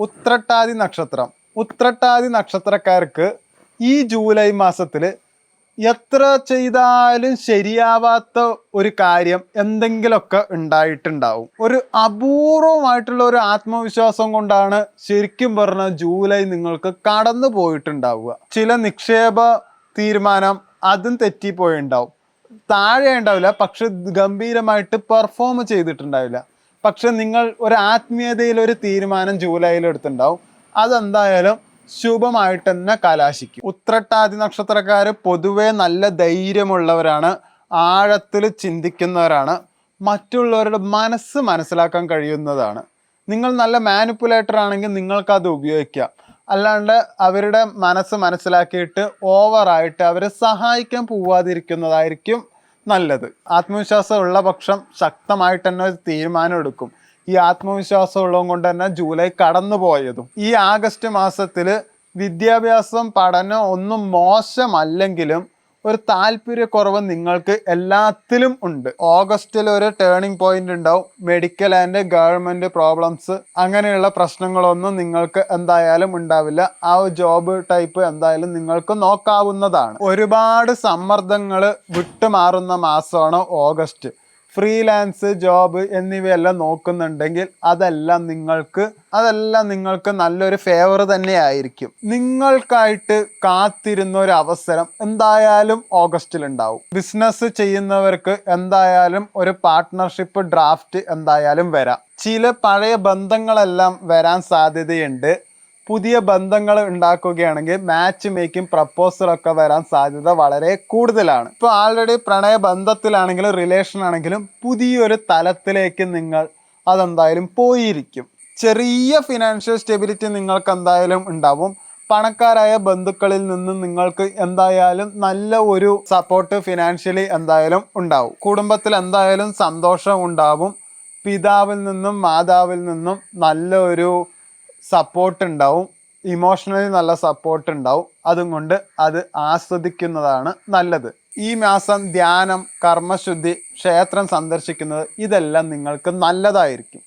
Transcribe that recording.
ഉത്രട്ടാതി നക്ഷത്രം. ഉത്രട്ടാതി നക്ഷത്രക്കാർക്ക് ഈ ജൂലൈ മാസത്തിൽ എത്ര ചെയ്താലും ശരിയാവാത്ത ഒരു കാര്യം എന്തെങ്കിലുമൊക്കെ ഉണ്ടായിട്ടുണ്ടാവും. ഒരു അപൂർവമായിട്ടുള്ള ഒരു ആത്മവിശ്വാസം കൊണ്ടാണ് ശരിക്കും പറഞ്ഞ ജൂലൈ നിങ്ങൾക്ക് കടന്നു പോയിട്ടുണ്ടാവുക. ചില നിക്ഷേപ തീരുമാനം അതും തെറ്റിപ്പോയിണ്ടാവും. താഴെ ഉണ്ടാവില്ല, പക്ഷെ ഗംഭീരമായിട്ട് പെർഫോം ചെയ്തിട്ടുണ്ടാവില്ല. പക്ഷെ നിങ്ങൾ ഒരു ആത്മീയതയിൽ ഒരു തീരുമാനം ജൂലൈയിൽ എടുത്തിട്ടുണ്ടാവും. അതെന്തായാലും ശുഭമായിട്ട് തന്നെ കലാശിക്കും. ഉത്രട്ടാതി നക്ഷത്രക്കാർ പൊതുവെ നല്ല ധൈര്യമുള്ളവരാണ്, ആഴത്തിൽ ചിന്തിക്കുന്നവരാണ്, മറ്റുള്ളവരുടെ മനസ്സ് മനസ്സിലാക്കാൻ കഴിയുന്നതാണ്. നിങ്ങൾ നല്ല മാനിപ്പുലേറ്റർ ആണെങ്കിൽ നിങ്ങൾക്കത് ഉപയോഗിക്കാം. അല്ലാണ്ട് അവരുടെ മനസ്സ് മനസ്സിലാക്കിയിട്ട് ഓവറായിട്ട് അവരെ സഹായിക്കാൻ പോവാതിരിക്കുന്നതായിരിക്കും നല്ലത്. ആത്മവിശ്വാസം ഉള്ള പക്ഷം ശക്തമായിട്ട് തന്നെ ഒരു തീരുമാനം എടുക്കും. ഈ ആത്മവിശ്വാസം ഉള്ളത് കൊണ്ട് തന്നെ ജൂലൈ കടന്നു പോയതും. ഈ ആഗസ്റ്റ് മാസത്തിൽ വിദ്യാഭ്യാസം പഠനം ഒന്നും മോശമല്ലെങ്കിലും ഒരു താല്പര്യക്കുറവ് നിങ്ങൾക്ക് എല്ലാത്തിലും ഉണ്ട്. ഓഗസ്റ്റിൽ ഒരു ടേണിംഗ് പോയിന്റ് ഉണ്ടാവും. മെഡിക്കൽ ആൻഡ് ഗവൺമെന്റ് പ്രോബ്ലംസ് അങ്ങനെയുള്ള പ്രശ്നങ്ങളൊന്നും നിങ്ങൾക്ക് എന്തായാലും ഉണ്ടാവില്ല. ആ ജോബ് ടൈപ്പ് എന്തായാലും നിങ്ങൾക്ക് നോക്കാവുന്നതാണ്. ഒരുപാട് സമ്മർദ്ദങ്ങൾ വിട്ടുമാറുന്ന മാസമാണ് ഓഗസ്റ്റ്. ഫ്രീലാൻസ് ജോബ് എന്നിവയെല്ലാം നോക്കുന്നുണ്ടെങ്കിൽ അതെല്ലാം നിങ്ങൾക്ക് നല്ലൊരു ഫേവർ തന്നെ ആയിരിക്കും. നിങ്ങൾക്കായിട്ട് കാത്തിരുന്ന ഒരു അവസരം എന്തായാലും ഓഗസ്റ്റിൽ ഉണ്ടാവും. ബിസിനസ് ചെയ്യുന്നവർക്ക് എന്തായാലും ഒരു പാർട്ട്ണർഷിപ്പ് ഡ്രാഫ്റ്റ് എന്തായാലും വരാം. ചില പഴയ ബന്ധങ്ങളെല്ലാം വരാൻ സാധ്യതയുണ്ട്. പുതിയ ബന്ധങ്ങൾ ഉണ്ടാക്കുകയാണെങ്കിൽ മാച്ച് മേക്കിംഗ് പ്രപ്പോസലൊക്കെ വരാൻ സാധ്യത വളരെ കൂടുതലാണ്. ഇപ്പോൾ ആൾറെഡി പ്രണയബന്ധത്തിലാണെങ്കിലും റിലേഷൻ ആണെങ്കിലും പുതിയൊരു തലത്തിലേക്ക് നിങ്ങൾ അതെന്തായാലും പോയിരിക്കും. ചെറിയ ഫിനാൻഷ്യൽ സ്റ്റെബിലിറ്റി നിങ്ങൾക്ക് എന്തായാലും ഉണ്ടാവും. പണക്കാരായ ബന്ധുക്കളിൽ നിന്നും നിങ്ങൾക്ക് എന്തായാലും നല്ല ഒരു സപ്പോർട്ട് ഫിനാൻഷ്യലി എന്തായാലും ഉണ്ടാവും. കുടുംബത്തിൽ എന്തായാലും സന്തോഷം ഉണ്ടാവും. പിതാവിൽ നിന്നും മാതാവിൽ നിന്നും നല്ല ഒരു സപ്പോർട്ട് ഉണ്ടാവും. ഇമോഷണലി നല്ല സപ്പോർട്ട് ഉണ്ടാവും. അതുകൊണ്ട് അത് ആസ്വദിക്കുന്നതാണ് നല്ലത്. ഈ മാസം ധ്യാനം, കർമ്മശുദ്ധി, ക്ഷേത്രം സന്ദർശിക്കുന്നത് ഇതെല്ലാം നിങ്ങൾക്ക് നല്ലതായിരിക്കും.